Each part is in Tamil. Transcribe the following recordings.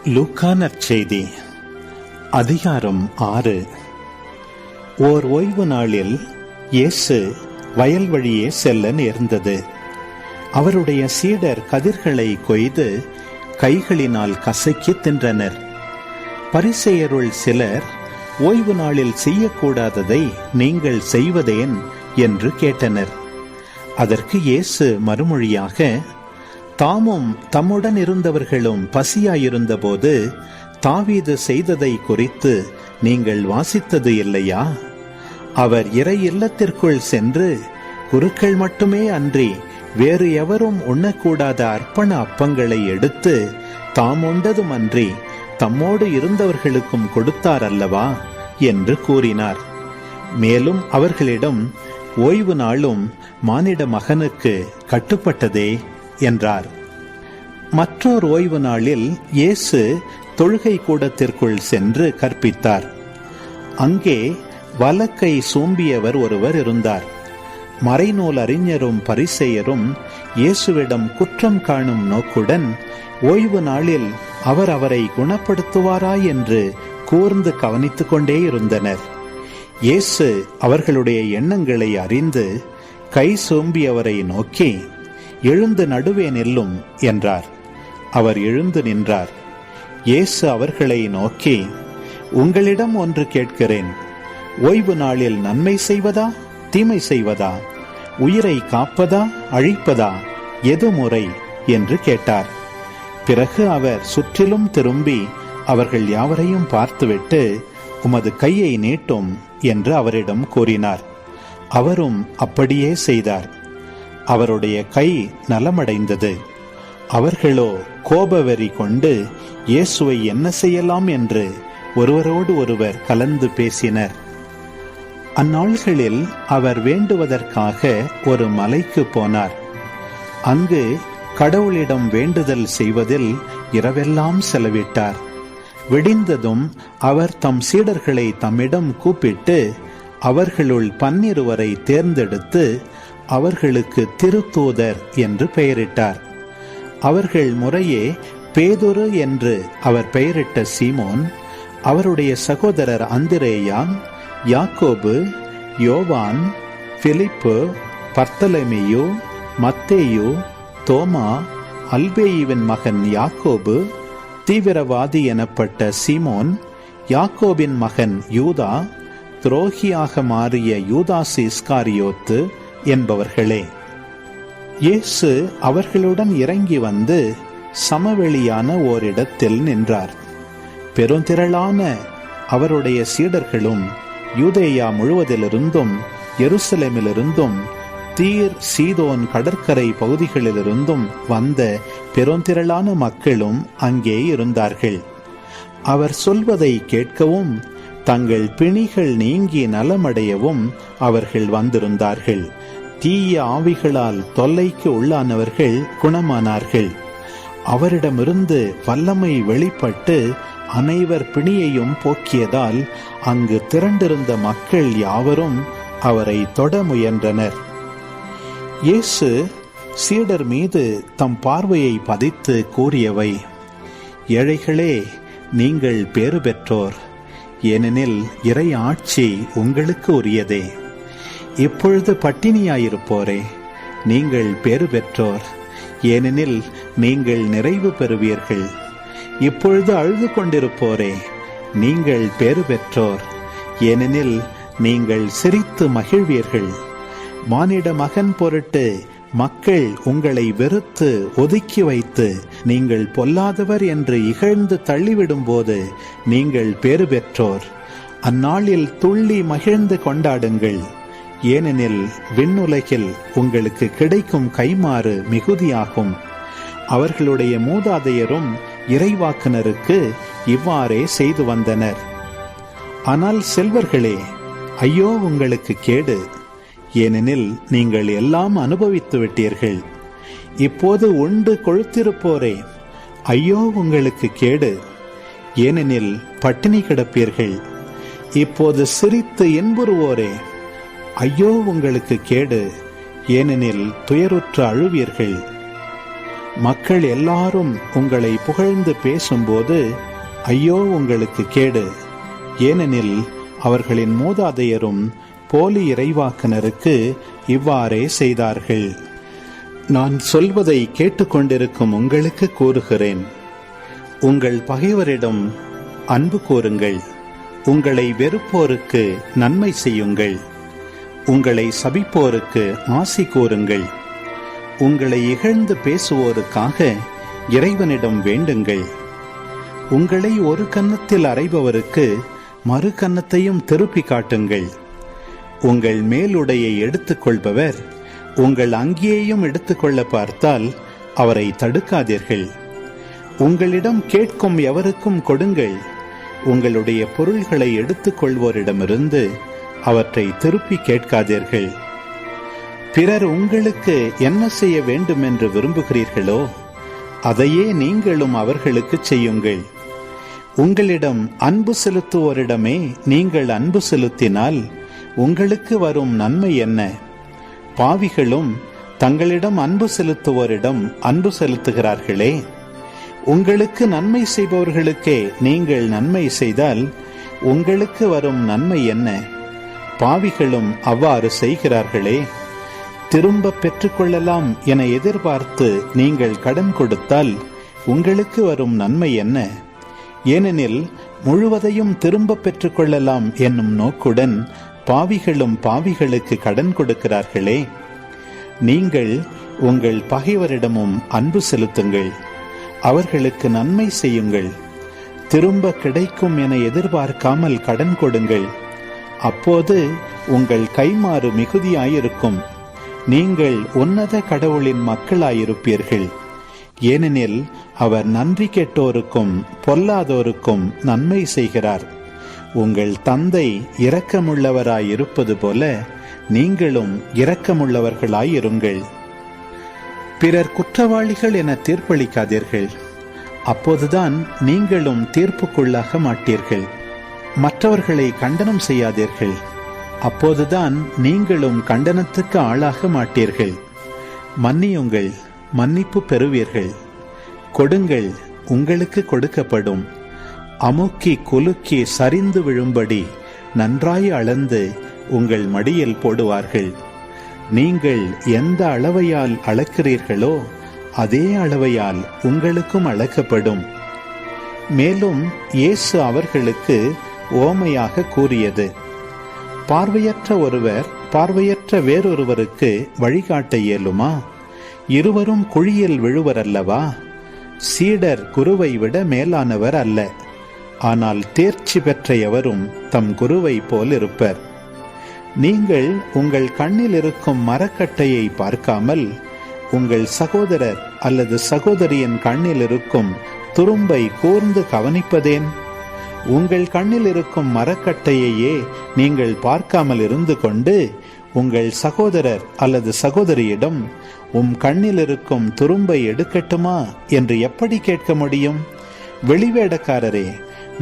லூக்கா நற்செய்தி அதிகாரம் 6. ஓர் ஓய்வு நாளில் இயேசு வயல் வழியே செல்ல நேர்ந்தது. அவருடைய சீடர் கதிர்களை கொய்து கைகளினால் கசக்கி தின்றனர். பரிசேயருள் சிலர், ஓய்வு நாளில் செய்யக்கூடாததை நீங்கள் செய்வதேன் என்று கேட்டனர். அதற்கு இயேசு மறுமொழியாக, தாமும் தம்முடன் இருந்தவர்களும் பசியாயிருந்தபோது தாவீது செய்ததை குறித்து நீங்கள் வாசித்தது இல்லையா? அவர் இறை இல்லத்திற்குள் சென்று குருக்கள் மட்டுமே அன்றி வேறு எவரும் உண்ணக்கூடாத அர்ப்பண அப்பங்களை எடுத்து தாம் உண்டதும் அன்றி தம்மோடு இருந்தவர்களுக்கும் கொடுத்தார் அல்லவா என்று கூறினார். மேலும் அவர்களிடம், ஓய்வு நாளும் மானிட மகனுக்கு கட்டுப்பட்டதே என்றார். மற்றொரு ஓய்வு நாளில் இயேசு தொழுகை கூடத்திற்குள் சென்று கற்பித்தார். அங்கே வலக்கை சூம்பியவர் ஒருவர் இருந்தார். மறைநூல் அறிஞரும் பரிசேயரும் இயேசுவிடம் குற்றம் காணும் நோக்குடன் ஓய்வு நாளில் அவர் அவரை குணப்படுத்துவாரா என்று கூர்ந்து கவனித்துக் கொண்டே இருந்தனர். இயேசு அவர்களுடைய எண்ணங்களை அறிந்து கை சோம்பியவரை நோக்கி, எழுந்து நடுவே நில்லும் என்றார். அவர் எழுந்து நின்றார். இயேசு அவர்களை நோக்கி, உங்களிடம் ஒன்று கேட்கிறேன். ஓய்வு நாளில் நன்மை செய்வதா தீமை செய்வதா, உயிரை காப்பதா அழிப்பதா, எது முறை என்று கேட்டார். பிறகு அவர் சுற்றிலும் திரும்பி அவர்கள் யாவரையும் பார்த்துவிட்டு, உமது கையை நீட்டும் என்று அவரிடம் கூறினார். அவரும் அப்படியே செய்தார். அவருடைய கை நலமடைந்தது. அவர்களோ கோபவெறி கொண்டு இயேசுவை என்ன செய்யலாம் என்று ஒருவரோடு ஒருவர் கலந்து பேசினர். அந்நாள்களில் அவர் வேண்டுவதற்காக ஒரு மலைக்கு போனார். அங்கு கடவுளிடம் வேண்டுதல் செய்வதில் இரவெல்லாம் செலவிட்டார். விடிந்ததும் அவர் தம் சீடர்களை தம்மிடம் கூப்பிட்டு அவர்களுள் 12 தேர்ந்தெடுத்து அவர்களுக்கு திருத்தூதர் என்று பெயரிட்டார். அவர்கள் முறையே பேதுரு என்று அவர் பெயரிட்ட சீமோன், அவருடைய சகோதரர் அந்திரேயா, யாக்கோபு, யோவான், பிலிப்பு, பர்த்தலமேயு, மத்தேயு, தோமா, அல்பேயுவின் மகன் யாக்கோபு, தீவிரவாதி எனப்பட்ட சீமோன், யாக்கோபின் மகன் யூதா, துரோகியாக மாறிய யூதாஸ் இஸ்காரியோத்து என்பவர்களே. இயேசு அவர்களுடன் இறங்கி வந்து சமவெளியான ஓரிடத்தில் நின்றார். பெருந்திரளான அவருடைய சீடர்களும் யூதேயா முழுவதிலிருந்தும் எருசலேமிலிருந்தும் தீர் சீதோன் கடற்கரை பகுதிகளிலிருந்தும் வந்த பெருந்திரளான மக்களும் அங்கே இருந்தார்கள். அவர் சொல்வதை கேட்கவும் தங்கள் பிணிகள் நீங்கி நலமடையவும் அவர்கள் வந்திருந்தார்கள். தீய ஆவிகளால் தொல்லைக்கு உள்ளானவர்கள் குணமானார்கள். அவரிடமிருந்து வல்லமை வெளிப்பட்டு அனைவர் பிணியையும் போக்கியதால் அங்கு திரண்டிருந்த மக்கள் யாவரும் அவரை தொட முயன்றனர். இயேசு சீடர் மீது தம் பார்வையை பதித்து கூறியவை, ஏழைகளே, நீங்கள் பேறு பெற்றோர், ஏனெனில் இறை ஆட்சி உங்களுக்கு உரியதே. இப்பொழுது பட்டினியாயிருப்போரே, நீங்கள் பேறு பெற்றோர், ஏனெனில் நீங்கள் நிறைவு பெறுவீர்கள். இப்பொழுது அழுது கொண்டிருப்போரே, நீங்கள் பேறு பெற்றோர், ஏனெனில் நீங்கள் சிரித்து மகிழ்வீர்கள். மானிட மகன் பொருட்டு மக்கள் உங்களை வெறுத்து ஒதுக்கி வைத்து நீங்கள் பொல்லாதவர் என்று இகழ்ந்து தள்ளிவிடும் போது நீங்கள் பேறு பெற்றோர். அந்நாளில் துள்ளி மகிழ்ந்து கொண்டாடுங்கள், ஏனெனில் விண்ணுலகில் உங்களுக்கு கிடைக்கும் கைமாறு மிகுதியாகும். அவர்களுடைய மூதாதையரும் இறைவாக்குனருக்கு இவ்வாறே செய்து வந்தனர். ஆனால் செல்வர்களே, ஐயோ உங்களுக்கு கேடு, ஏனெனில் நீங்கள் எல்லாம் அனுபவித்து விட்டீர்கள். இப்போது உண்டு கொழுத்திருப்போரே, ஐயோ உங்களுக்கு கேடு, ஏனெனில் பட்டினி கிடப்பீர்கள். இப்போது சிரித்து இன்புறுவோரே, ஐயோ உங்களுக்கு கேடு, ஏனெனில் துயருற்று அழுவீர்கள். மக்கள் எல்லாரும் உங்களை புகழ்ந்து பேசும்போது ஐயோ உங்களுக்கு கேடு. ஏனெனில் அவர்களின் மூதாதையரும் போலி இறைவாக்கினருக்கு இவ்வாறே செய்தார்கள். நான் சொல்வதை கேட்டுக்கொண்டிருக்கும் உங்களுக்கு கூறுகிறேன், உங்கள் பகைவரிடம் அன்பு கூறுங்கள், உங்களை வெறுப்போருக்கு நன்மை செய்யுங்கள், உங்களை சபிப்போருக்கு ஆசி கூறுங்கள், உங்களை இகழ்ந்து பேசுவோருக்காக இறைவனிடம் வேண்டுங்கள். உங்களை ஒரு கன்னத்தில் அறைபவருக்கு மறு கன்னத்தையும் திருப்பி காட்டுங்கள். உங்கள் மேலுடையை எடுத்துக்கொள்பவர் உங்கள் அங்கியையும் எடுத்துக்கொள்ள பார்த்தால் அவரை தடுக்காதீர்கள். உங்களிடம் கேட்கும் எவருக்கும் கொடுங்கள். உங்களுடைய பொருள்களை எடுத்துக்கொள்வோரிடமிருந்து அவற்றை திருப்பி கேட்காதீர்கள். பிறர் உங்களுக்கு என்ன செய்ய வேண்டும் என்று விரும்புகிறீர்களோ அதையே நீங்களும் அவர்களுக்கு செய்யுங்கள். உங்களிடம் அன்பு செலுத்துவோரிடமே நீங்கள் அன்பு செலுத்தினால் உங்களுக்கு வரும் நன்மை என்ன? பாவிகளும் தங்களிடம் அன்பு செலுத்துவோரிடம் அன்பு செலுத்துகிறார்களே. உங்களுக்கு நன்மை செய்பவர்களுக்கே நீங்கள் நன்மை செய்தால் உங்களுக்கு வரும் நன்மை என்ன? பாவிகளும் அவ்வாறு செய்கிறார்களே. திரும்ப பெற்றுக்கொள்ளலாம் என எதிர்பார்த்து நீங்கள் கடன் கொடுத்தால் உங்களுக்கு வரும் நன்மை என்ன? ஏனெனில் முழுவதையும் திரும்ப பெற்றுக்கொள்ளலாம் என்னும் நோக்குடன் பாவிகளும் பாவிகளுக்கு கடன் கொடுக்கிறார்களே. நீங்கள் உங்கள் பகைவரிடமும் அன்பு செலுத்துங்கள், அவர்களுக்கு நன்மை செய்யுங்கள், திரும்ப கிடைக்கும் என எதிர்பார்க்காமல் கடன் கொடுங்கள். அப்போது உங்கள் கைமாறு மிகுதியாயிருக்கும், நீங்கள் உன்னத கடவுளின் மக்களாயிருப்பீர்கள். ஏனெனில் அவர் நன்றி கெட்டோருக்கும் பொல்லாதோருக்கும் நன்மை செய்கிறார். உங்கள் தந்தை இரக்கமுள்ளவராயிருப்பது போல நீங்களும் இரக்கமுள்ளவர்களாயிருங்கள். பிறர் குற்றவாளிகள் என தீர்ப்பளிக்காதீர்கள், அப்போதுதான் நீங்களும் தீர்ப்புக்குள்ளாக மாட்டீர்கள். மற்றவர்களை கண்டனம் செய்யாதீர்கள், அப்போதுதான் நீங்களும் கண்டனத்துக்கு ஆளாக மாட்டீர்கள். மன்னியுங்கள், மன்னிப்பு பெறுவீர்கள். கொடுங்கள், உங்களுக்கு கொடுக்கப்படும். அமுக்கி குலுக்கி சரிந்து விழும்படி நன்றாய் அளந்து உங்கள் மடியில் போடுவார்கள். நீங்கள் எந்த அளவையால் அளக்கிறீர்களோ அதே அளவையால் உங்களுக்கும் அளக்கப்படும். மேலும் இயேசு அவர்களுக்கு ஓமையாக கூறியது, பார்வையற்ற ஒருவர் பார்வையற்ற வேறொருவருக்கு வழிகாட்ட இயலுமா? இருவரும் குழியில் விழுவர் அல்லவா? சீடர் குருவை விட மேலானவர் அல்ல, ஆனால் தேர்ச்சி பெற்ற எவரும் தம் குருவை போல் இருப்பர். நீங்கள் உங்கள் கண்ணில் இருக்கும் மரக்கட்டையை பார்க்காமல் உங்கள் சகோதரர் அல்லது சகோதரியின் கண்ணில் இருக்கும் துரும்பை கூர்ந்து கவனிப்பதேன்? உங்கள் கண்ணில் இருக்கும் மரக்கட்டையையே நீங்கள் பார்க்காமல் இருந்து கொண்டு உங்கள் சகோதரர் அல்லது சகோதரியிடம் உம் கண்ணில் இருக்கும் துரும்பை எடுக்கட்டுமா என்று எப்படி கேட்க முடியும்? வெளிவேடக்காரரே,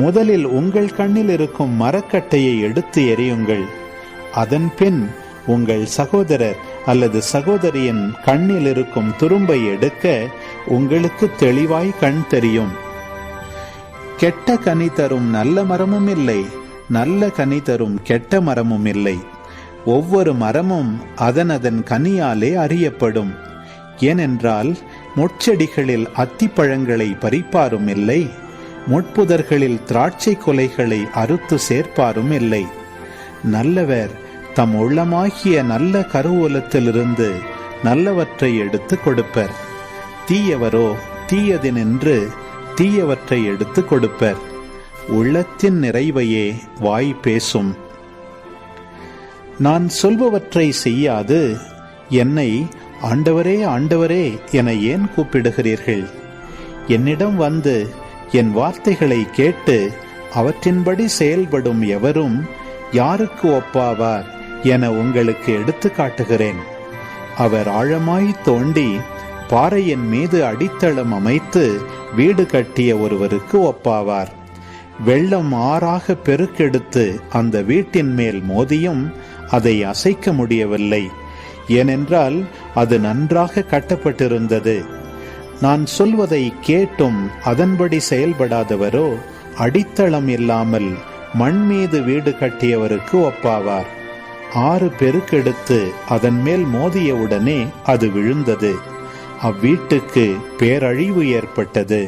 முதலில் உங்கள் கண்ணில் இருக்கும் மரக்கட்டையை எடுத்து எறியுங்கள். அதன் பின் உங்கள் சகோதரர் அல்லது சகோதரியின் கண்ணில் இருக்கும் துரும்பை எடுக்க உங்களுக்கு தெளிவாய் கண் தெரியும். கெட்ட கனி தரும் நல்ல மரமும் இல்லை, நல்ல கனி தரும் கெட்ட மரமும் இல்லை. ஒவ்வொரு மரமும் அதன் கனியாலே அறியப்படும். ஏனென்றால் முட்செடிகளில் அத்திப்பழங்களை பறிப்பாரும் இல்லை, முட்புதர்களில் திராட்சை கொலைகளை அறுத்து சேர்ப்பாரும் இல்லை. நல்லவர் தம் உள்ளமாகிய நல்ல கருவூலத்திலிருந்து நல்லவற்றை எடுத்து கொடுப்பர். தீயவரோ தீயதினின்று தீயவற்றை எடுத்து கொடுப்பர். உள்ளத்தின் நிறைவையே வாய் பேசும். நான் சொல்பவற்றை செய்யாது என்னை ஆண்டவரே ஆண்டவரே என ஏன் கூப்பிடுகிறீர்கள்? என்னிடம் வந்து என் வார்த்தைகளை கேட்டு அவற்றின்படி செயல்படும் எவரும் யாருக்கு ஒப்பாவார் என உங்களுக்கு எடுத்து காட்டுகிறேன். அவர் ஆழமாய் தோண்டி பாறையின் மீது அடித்தளம் அமைத்து வீடு கட்டிய ஒருவருக்கு ஒப்பாவார். வெள்ளம் ஆறாக பெருக்கெடுத்து அந்த வீட்டின் மேல் மோதியும் அதை அசைக்க முடியவில்லை. ஏனென்றால் அது நன்றாக கட்டப்பட்டிருந்தது. நான் சொல்வதை கேட்டும் அதன்படி செயல்படாதவரோ அடித்தளம் இல்லாமல் மண் மீது வீடு கட்டியவருக்கு ஒப்பாவார். 6 பெருக்கெடுத்து அதன் மேல் மோதியவுடனே அது விழுந்தது. அவ்வீட்டுக்கு பேரழிவு ஏற்பட்டது.